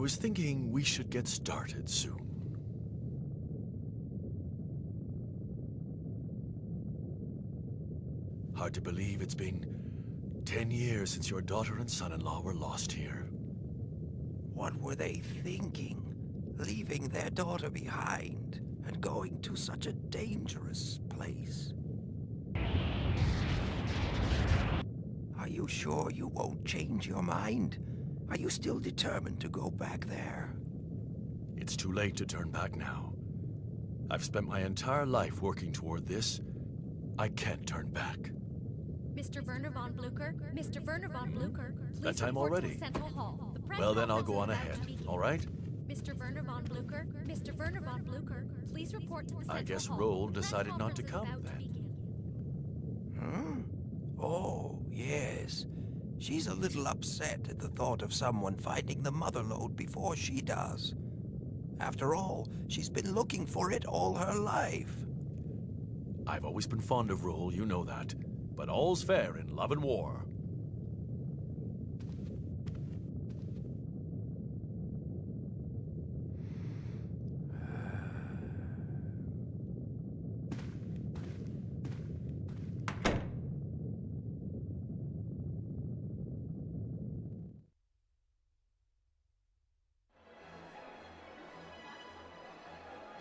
was thinking we should get started soon. Hard to believe it's been 10 years since your daughter and son-in-law were lost here. What were they thinking? Leaving their daughter behind and going to such a dangerous place? Are you sure you won't change your mind? Are you still determined to go back there? It's too late to turn back now. I've spent my entire life working toward this. I can't turn back. Mr. Werner von Blucher? Mr. Werner von Blucher? That time already? Well, then I'll go on ahead, all right? Mr. Werner von Blucher? Mr. Werner von Blucher? Please report to the Central I guess Hall. Roll The press decided not to conference is come about to then. begin. Oh, yes. She's a little upset at the thought of someone finding the mother lode before she does. After all, she's been looking for it all her life. I've always been fond of Roll, you know that. But all's fair in love and war.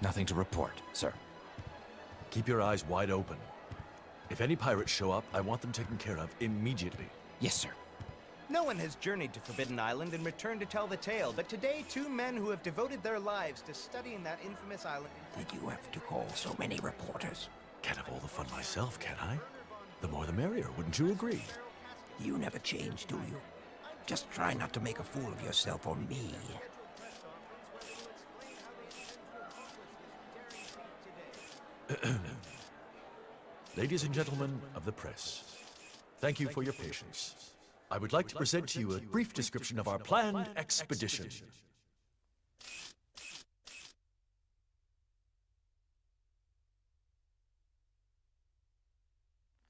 Nothing to report, sir. Keep your eyes wide open. If any pirates show up, I want them taken care of immediately. Yes, sir. No one has journeyed to Forbidden Island and returned to tell the tale, but today 2 men who have devoted their lives to studying that infamous island... Did you have to call so many reporters? Can't have all the fun myself, can I? The more the merrier, wouldn't you agree? You never change, do you? Just try not to make a fool of yourself or me. Ladies and gentlemen of the press, thank you for your patience. I would like to present to you a brief description of our planned expedition.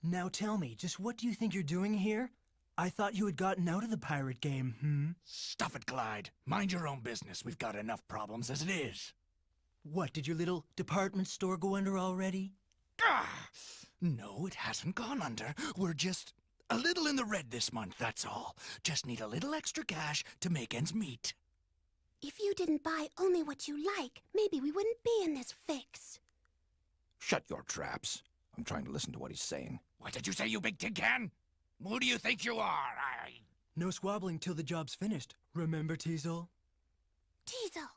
Now tell me, just what do you think you're doing here? I thought you had gotten out of the pirate game, Stuff it, Clyde. Mind your own business. We've got enough problems as it is. What, did your little department store go under already? Ah! No, it hasn't gone under. We're just a little in the red this month, that's all. Just need a little extra cash to make ends meet. If you didn't buy only what you like, maybe we wouldn't be in this fix. Shut your traps. I'm trying to listen to what he's saying. What did you say, you big tin can? Who do you think you are? No squabbling till the job's finished. Remember, Teasel? Teasel!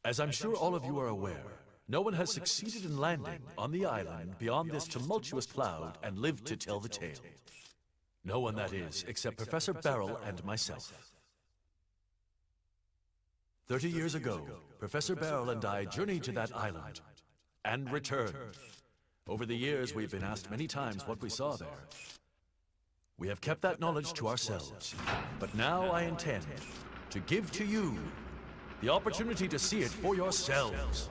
As I'm sure all of you are aware, no one has succeeded in landing on the island beyond this tumultuous cloud and lived to tell the tale. No one, that is, except Professor Barrel and myself. 30 years ago, Professor Barrel and I journeyed to that island and returned. Over the years, we've been asked many times what we saw there. We have kept that knowledge to ourselves, but now I intend to give to you the opportunity to see it for yourselves.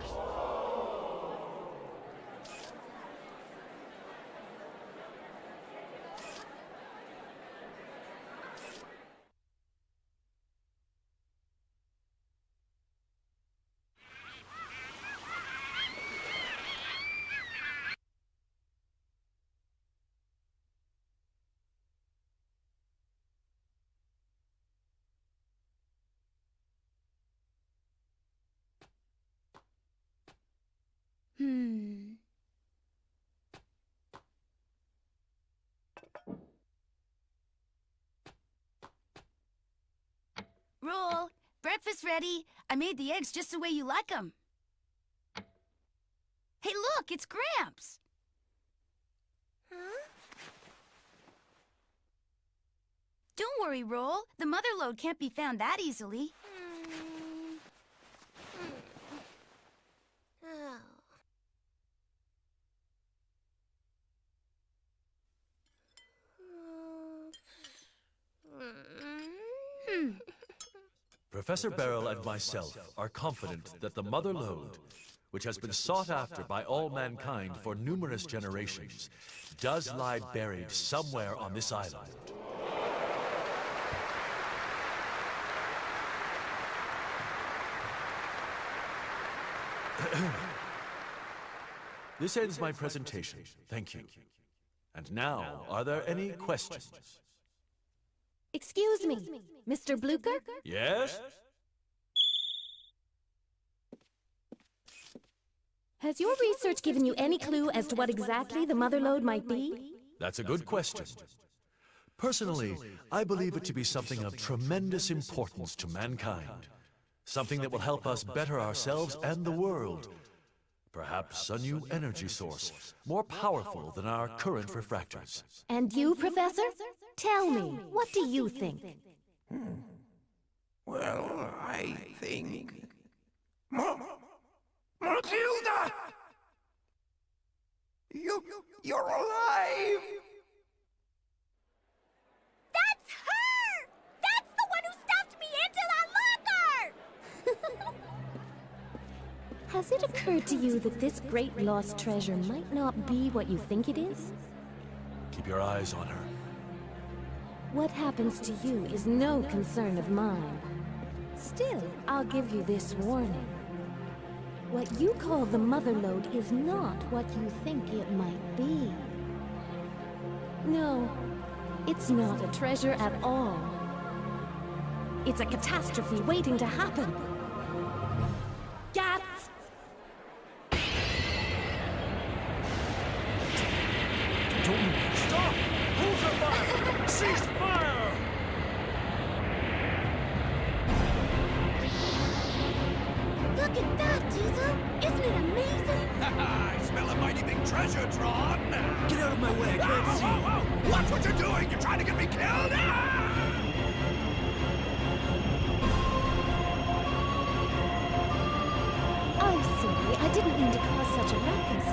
Roll, breakfast ready. I made the eggs just the way you like them. Hey, look, it's Gramps. Huh? Don't worry, Roll. The mother lode can't be found that easily. Oh. Professor Barrel and myself are confident that the mother lode, which has been sought after by all mankind for numerous generations, does lie buried somewhere on this island. This ends my presentation. Thank you. And now, are there any questions? Excuse me, Mr. Blucher? Yes? Has your research given you any clue as to what exactly the mother lode might be? That's a good question. Personally, I believe it to be something of tremendous importance to mankind. Something that will help us better ourselves and the world. Perhaps a new energy source, more powerful than our current refractors. And you, Professor? Tell me, what do you think? Well, I think... Matilda! You're alive! That's her! That's the one who stuffed me into that locker! Has it occurred to you that this great lost treasure might not be what you think it is? Keep your eyes on her. What happens to you is no concern of mine. Still, I'll give you this warning. What you call the mother lode is not what you think it might be. No, it's not a treasure at all. It's a catastrophe waiting to happen. Gats! Stop! Hold your fire! Cease fire! Look at that, Diesel! Isn't it amazing? I smell a mighty big treasure, Tron! Get out of my way, I can't see. Whoa! Watch what you're doing! You're trying to get me killed! I'm sorry, I didn't mean to cause such a ruckus.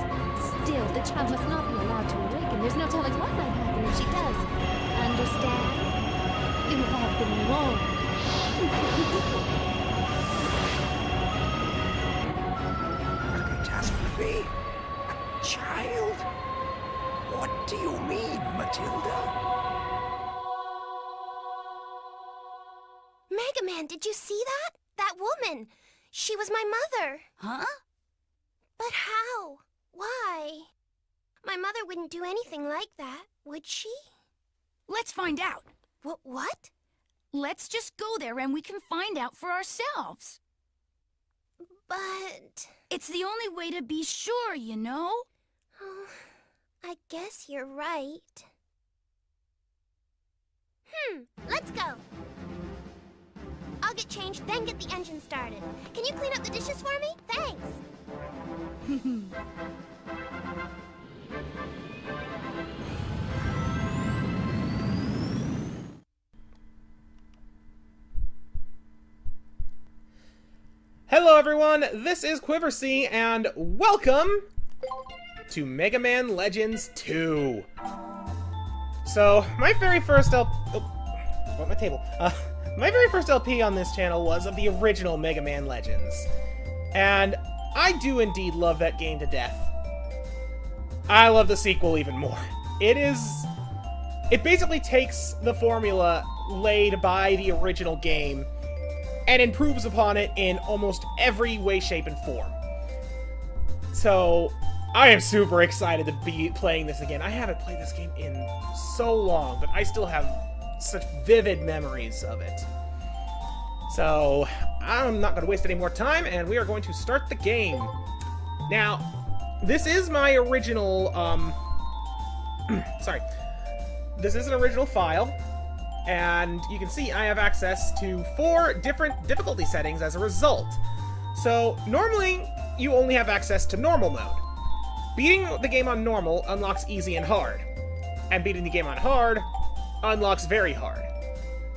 Still, the child must not be allowed to awaken. There's no telling what might happen if she does. Understand? You have been warned. A catastrophe? A child? What do you mean, Matilda? Mega Man, did you see that? That woman! She was my mother! Huh? But how? Why? My mother wouldn't do anything like that, would she? Let's find out. What? Let's just go there and we can find out for ourselves. But... It's the only way to be sure, you know? Oh, I guess you're right. Let's go. I'll get changed, then get the engine started. Can you clean up the dishes for me? Thanks. Hello everyone, this is Quiversee, and welcome to Mega Man Legends 2. So, my very first my very first LP on this channel was of the original Mega Man Legends. And I do indeed love that game to death. I love the sequel even more. It basically takes the formula laid by the original game and improves upon it in almost every way, shape, and form. So, I am super excited to be playing this again. I haven't played this game in so long, but I still have such vivid memories of it. So, I'm not going to waste any more time, and we are going to start the game. Now, this is my original, sorry. This is an original file. And you can see I have access to 4 different difficulty settings as a result. So, normally, you only have access to normal mode. Beating the game on normal unlocks easy and hard. And beating the game on hard unlocks very hard.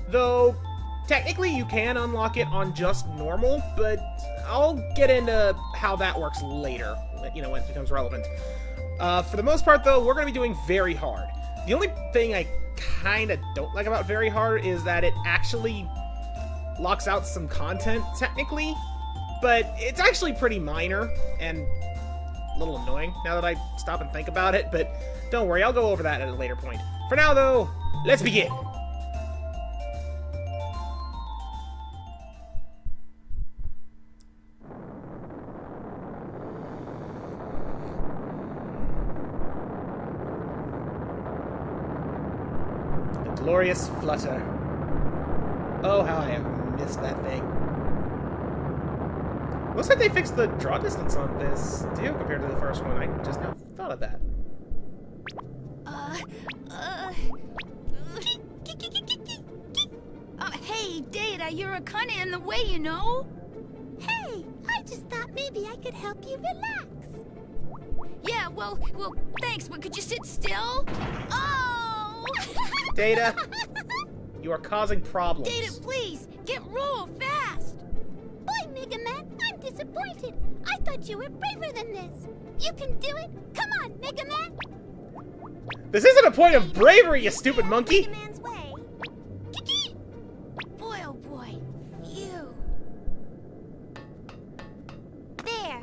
Though, technically you can unlock it on just normal, but I'll get into how that works later, you know, when it becomes relevant. For the most part, though, we're going to be doing very hard. The only thing I kinda don't like about very hard is that it actually locks out some content, technically, but it's actually pretty minor and a little annoying now that I stop and think about it, but don't worry, I'll go over that at a later point. For now, though, let's begin! glorious flutter. Oh, how I have missed that thing. Looks like they fixed the draw distance on this, too, compared to the first one. I just now thought of that. Hey, Data, you're kinda in the way, you know? Hey, I just thought maybe I could help you relax. Yeah, well, thanks, but could you sit still? Oh! Data, you are causing problems. Data, please, get roll fast! Boy, Mega Man, I'm disappointed. I thought you were braver than this. You can do it. Come on, Mega Man. This isn't a point of bravery, you stupid monkey! Mega Man's way. Kiki! Boy, oh boy. Phew. There.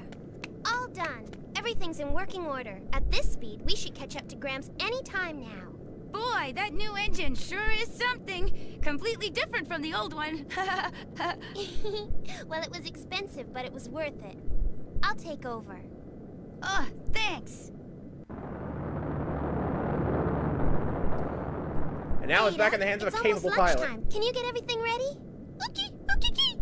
All done. Everything's in working order. At this speed, we should catch up to Gramps any time now. Boy, that new engine sure is something. Completely different from the old one. Well, it was expensive, but it was worth it. I'll take over. Oh, thanks. And now it's back in the hands of a capable pilot. Lunchtime. Can you get everything ready? Okay, okay.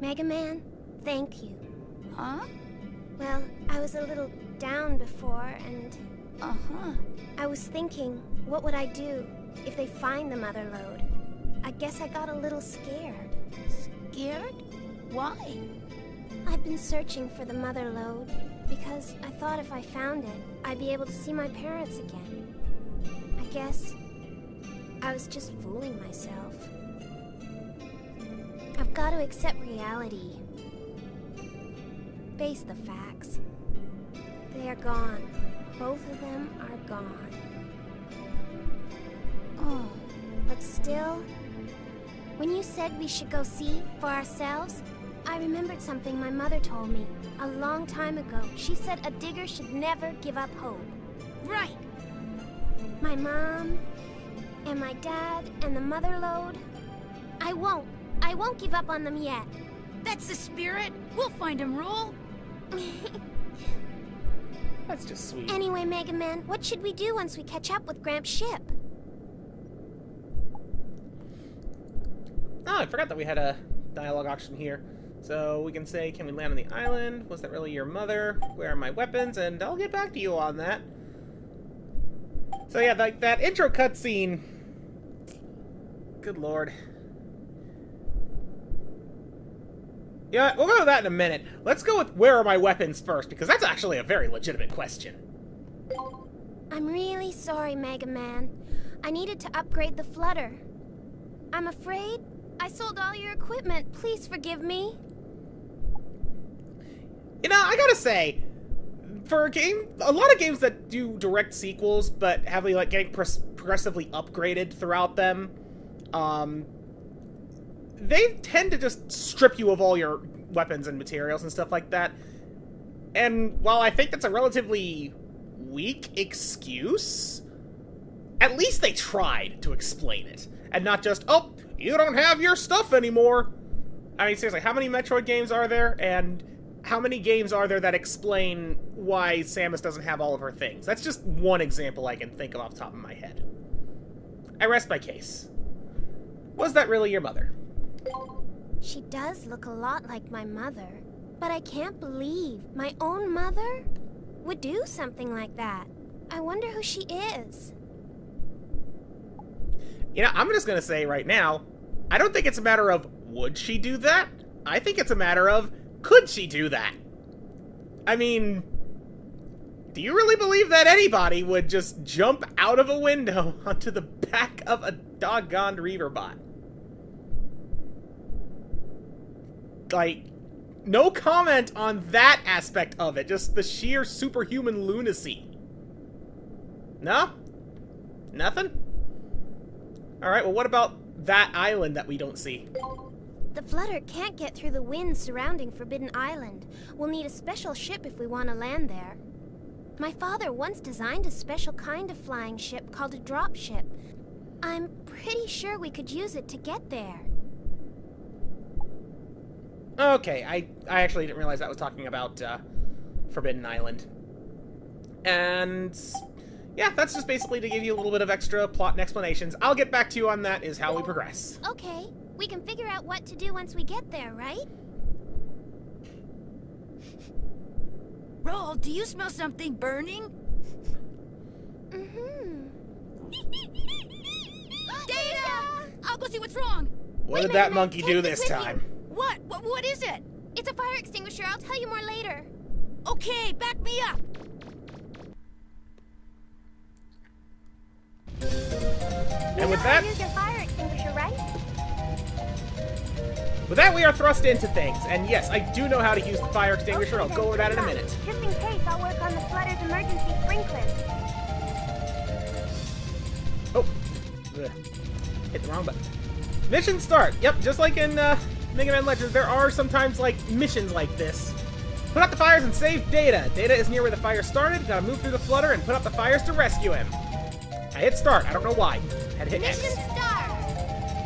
Mega Man, thank you. Huh? Well, I was a little down before, and... Uh-huh. I was thinking, what would I do if they find the mother lode? I guess I got a little scared. Scared? Why? I've been searching for the mother lode because I thought if I found it, I'd be able to see my parents again. I guess I was just fooling myself. I've got to accept reality. Face the facts. They are gone. Both of them are gone. Oh. But still, when you said we should go see for ourselves, I remembered something my mother told me a long time ago. She said a digger should never give up hope. Right. My mom, and my dad, and the mother lode. I won't give up on them yet. That's the spirit. We'll find him, Roll. That's just sweet. Anyway, Mega Man, what should we do once we catch up with Gramps' ship? Oh, I forgot that we had a dialogue option here. So we can say, can we land on the island? Was that really your mother? Where are my weapons? And I'll get back to you on that. So yeah, that intro cutscene. Good lord. Yeah, we'll go to that in a minute. Let's go with where are my weapons first, because that's actually a very legitimate question. I'm really sorry, Mega Man. I needed to upgrade the flutter. I'm afraid I sold all your equipment. Please forgive me. You know, I gotta say, for a lot of games that do direct sequels, but have like getting progressively upgraded throughout them, they tend to just strip you of all your weapons and materials and stuff like that. And while I think that's a relatively weak excuse, at least they tried to explain it. And not just, oh, you don't have your stuff anymore. I mean, seriously, how many Metroid games are there? And how many games are there that explain why Samus doesn't have all of her things? That's just one example I can think of off the top of my head. I rest my case. Was that really your mother? She does look a lot like my mother, but I can't believe my own mother would do something like that. I wonder who she is. You know, I'm just gonna say right now, I don't think it's a matter of would she do that? I think it's a matter of could she do that? I mean, do you really believe that anybody would just jump out of a window onto the back of a doggone Reaverbot? Like, no comment on that aspect of it, just the sheer superhuman lunacy. No? Nothing? Alright, well what about that island that we don't see? The flutter can't get through the wind surrounding Forbidden Island. We'll need a special ship if we want to land there. My father once designed a special kind of flying ship called a drop ship. I'm pretty sure we could use it to get there. Okay, I actually didn't realize that was talking about Forbidden Island. And yeah, that's just basically to give you a little bit of extra plot and explanations. I'll get back to you on that as how we progress. Okay, we can figure out what to do once we get there, right? Roll, do you smell something burning? Data! I'll go see what's wrong. What did that monkey do this time? What is it? It's a fire extinguisher. I'll tell you more later. Okay, back me up. And with that, Use your fire extinguisher, right? with that, we are thrust into things. And yes, I do know how to use the fire extinguisher. I'll go over that in a minute. Just in case, I'll work on the Flutter's emergency sprinklers. Oh, ugh. Hit the wrong button. Mission start. Yep, just like in Mega Man Legends, there are sometimes like missions like this. Put out the fires and save Data. Data is near where the fire started. Gotta move through the flutter and put out the fires to rescue him. I hit start. I don't know why. Had to hit X. Mission start!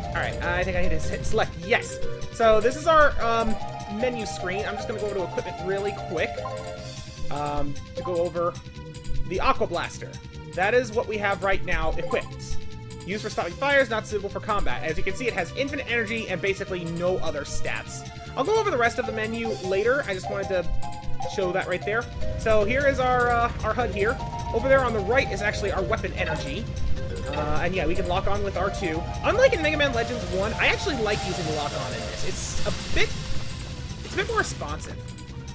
Alright, I think I need to hit select. Yes. So this is our menu screen. I'm just gonna go over to equipment really quick to go over the Aqua Blaster. That is what we have right now equipped. Used for stopping fires, not suitable for combat. As you can see, it has infinite energy and basically no other stats. I'll go over the rest of the menu later. I just wanted to show that right there. So here is our HUD here. Over there on the right is actually our weapon energy. And yeah, we can lock on with R2. Unlike in Mega Man Legends 1, I actually like using the lock on in this. It's a bit more responsive.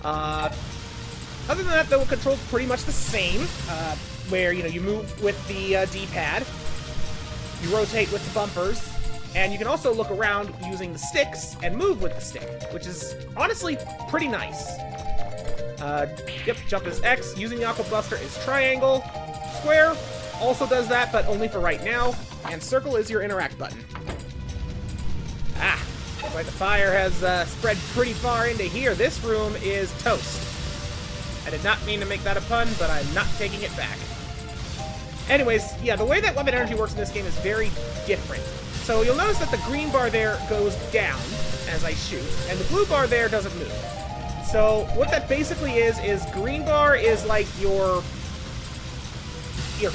Other than that, though, the control's pretty much the same. Where, you know, you move with the D-pad. You rotate with the bumpers, and you can also look around using the sticks and move with the stick, which is honestly pretty nice. Yep, jump is X. Using the Aqua Blaster is triangle. Square also does that, but only for right now. And circle is your interact button. Ah, looks like the fire has spread pretty far into here. This room is toast. I did not mean to make that a pun, but I'm not taking it back. Anyways, yeah, the way that weapon energy works in this game is very different. So you'll notice that the green bar there goes down as I shoot, and the blue bar there doesn't move. So what that basically is green bar is like your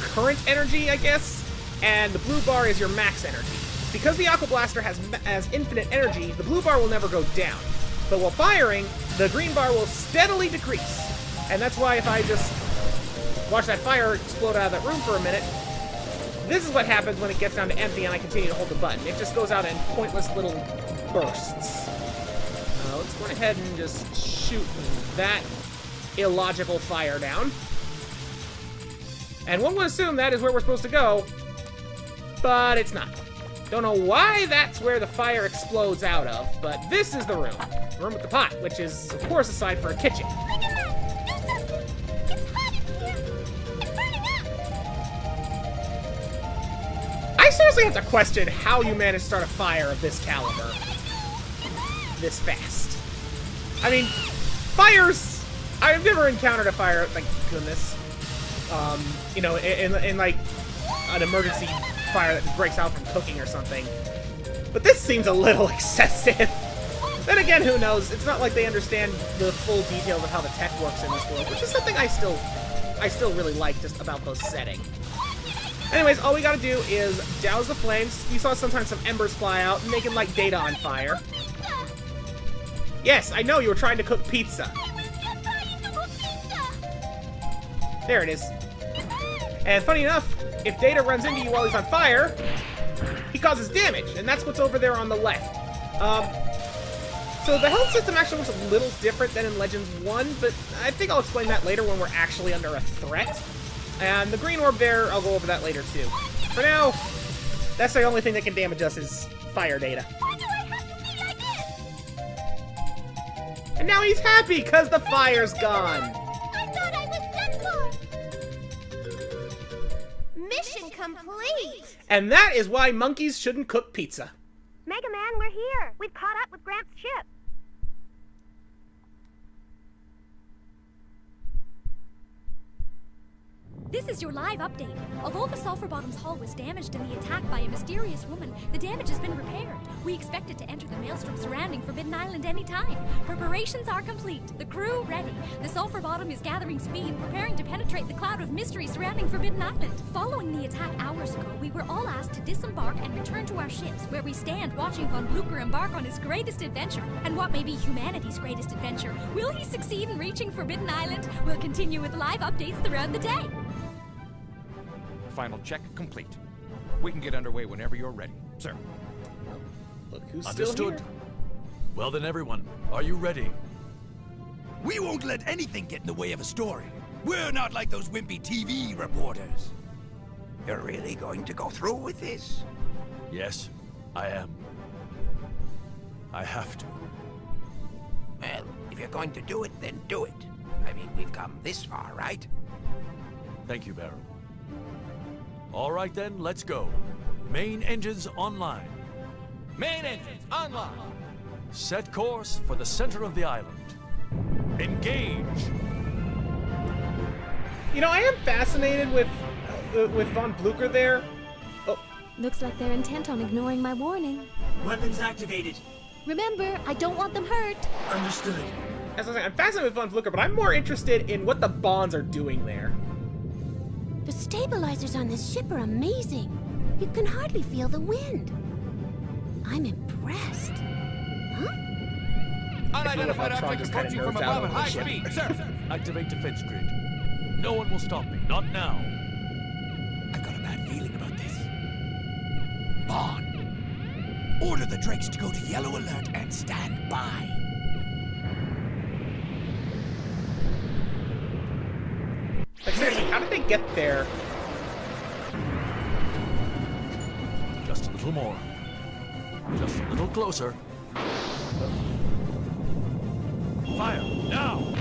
current energy, I guess, and the blue bar is your max energy. Because the Aqua Blaster has infinite energy, the blue bar will never go down. But while firing, the green bar will steadily decrease. And that's why if I just watch that fire explode out of that room for a minute, this is what happens when it gets down to empty and I continue to hold the button. It just goes out in pointless little bursts. Let's go ahead and just shoot that illogical fire down. And one would assume that is where we're supposed to go, but it's not. Don't know why that's where the fire explodes out of, but this is the room. The room with the pot, which is, of course, a sign for a kitchen. I seriously have to question how you managed to start a fire of this caliber this fast. I mean, fires, I've never encountered a fire, thank goodness, you know, in like an emergency fire that breaks out from cooking or something. But this seems a little excessive. Then again, who knows? It's not like they understand the full details of how the tech works in this world, which is something I still really like just about those settings. Anyways, all we gotta do is douse the flames. You saw sometimes some embers fly out, making like Data on fire. Yes, I know you were trying to cook pizza. There it is. And funny enough, if Data runs into you while he's on fire, he causes damage, and that's what's over there on the left. So the health system actually looks a little different than in Legends 1, but I think I'll explain that later when we're actually under a threat. And the green orb there, I'll go over that later too. For now, that's the only thing that can damage us is fire Data. Why do I have to be like this? And now he's happy because the fire's gone. I thought I was done for. Mission complete. And that is why monkeys shouldn't cook pizza. Mega Man, we're here. We've caught up with Gramps' ship. This is your live update. Although the Sulphur Bottom's hull was damaged in the attack by a mysterious woman, the damage has been repaired. We expect it to enter the maelstrom surrounding Forbidden Island any time. Preparations are complete. The crew ready. The Sulphur Bottom is gathering speed, preparing to penetrate the cloud of mystery surrounding Forbidden Island. Following the attack hours ago, we were all asked to disembark and return to our ships, where we stand watching Von Blucher embark on his greatest adventure, and what may be humanity's greatest adventure. Will he succeed in reaching Forbidden Island? We'll continue with live updates throughout the day. Final check complete. We can get underway whenever you're ready, sir. Look who's Understood. still here. Well then, everyone, are you ready? We won't let anything get in the way of a story. We're not like those wimpy TV reporters. You're really going to go through with this? Yes, I am. I have to. Well, if you're going to do it, then do it. I mean, we've come this far, right? Thank you, Beryl. All right then, let's go. Main engines online. Main engines online. Set course for the center of the island. Engage! You know, I am fascinated with Von Blucher there. Oh, Looks like they're intent on ignoring my warning. Weapons activated. Remember, I don't want them hurt. Understood. as I was saying, I'm fascinated with Von Blucher, but I'm more interested in what the Bonds are doing there. The stabilizers on this ship are amazing. You can hardly feel the wind. I'm impressed. Huh? Unidentified Tron object just kinda approaching from nerds out above at on the high ship. speed, sir. Activate defense grid. No one will stop me. Not now. I've got a bad feeling about this. Bond, order the Drakes to go to yellow alert and stand by. Like, seriously, how did they get there? Just a little more. Just a little closer. Fire, now!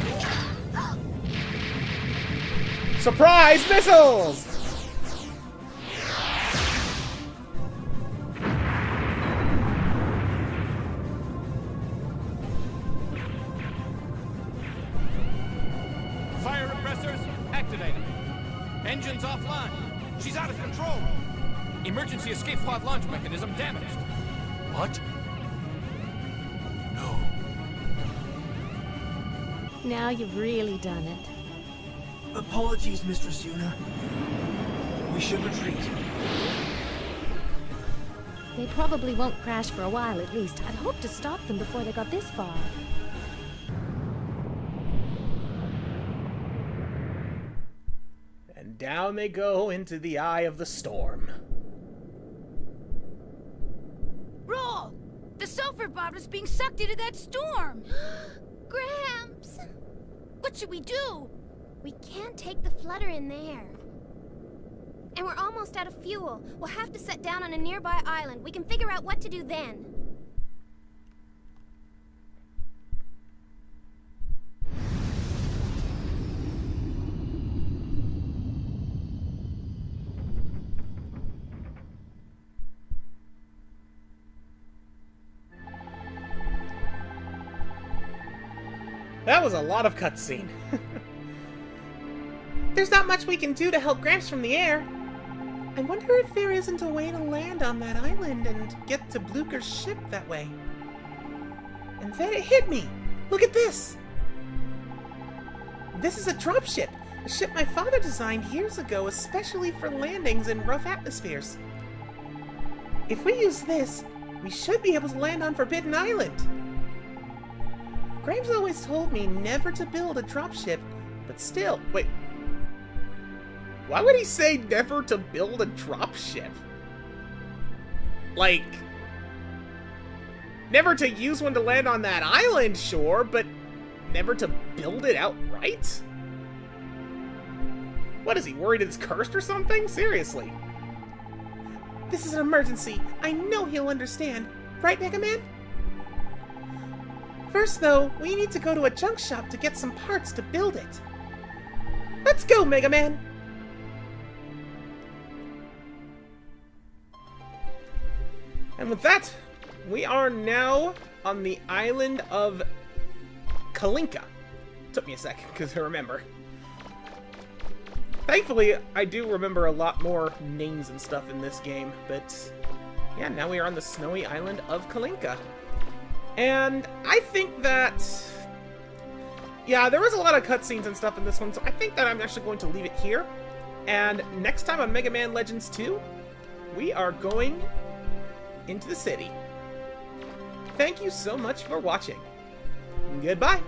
Surprise missiles! Fire repressors activated. Engines offline. She's out of control. Emergency escape pod launch mechanism damaged. What? No. Now you've really done it. Apologies, Mistress Yuna. We should retreat. They probably won't crash for a while at least. I'd hoped to stop them before they got this far. And down they go into the eye of the storm. Roll! The sulfur bomb is being sucked into that storm! Gramps! What should we do? We can't take the flutter in there. And we're almost out of fuel. We'll have to set down on a nearby island. We can figure out what to do then. That was a lot of cutscene. There's not much we can do to help Gramps from the air. I wonder if there isn't a way to land on that island and get to Blucher's ship that way. And then it hit me! Look at this! This is a dropship, a ship my father designed years ago especially for landings in rough atmospheres. If we use this, we should be able to land on Forbidden Island. Graves always told me never to build a dropship, but still, wait. Why would he say never to build a dropship? Like, never to use one to land on that island, sure, but never to build it outright? What, is he worried it's cursed or something? Seriously. This is an emergency. I know he'll understand. Right, Mega Man? First, though, we need to go to a junk shop to get some parts to build it. Let's go, Mega Man! And with that, we are now on the island of Kalinka. Took me a second, because I remember. Thankfully, I do remember a lot more names and stuff in this game, but yeah, now we are on the snowy island of Kalinka. And I think that, yeah, there was a lot of cutscenes and stuff in this one, so I think that I'm actually going to leave it here. And next time on Mega Man Legends 2, we are going into the city. Thank you so much for watching. Goodbye.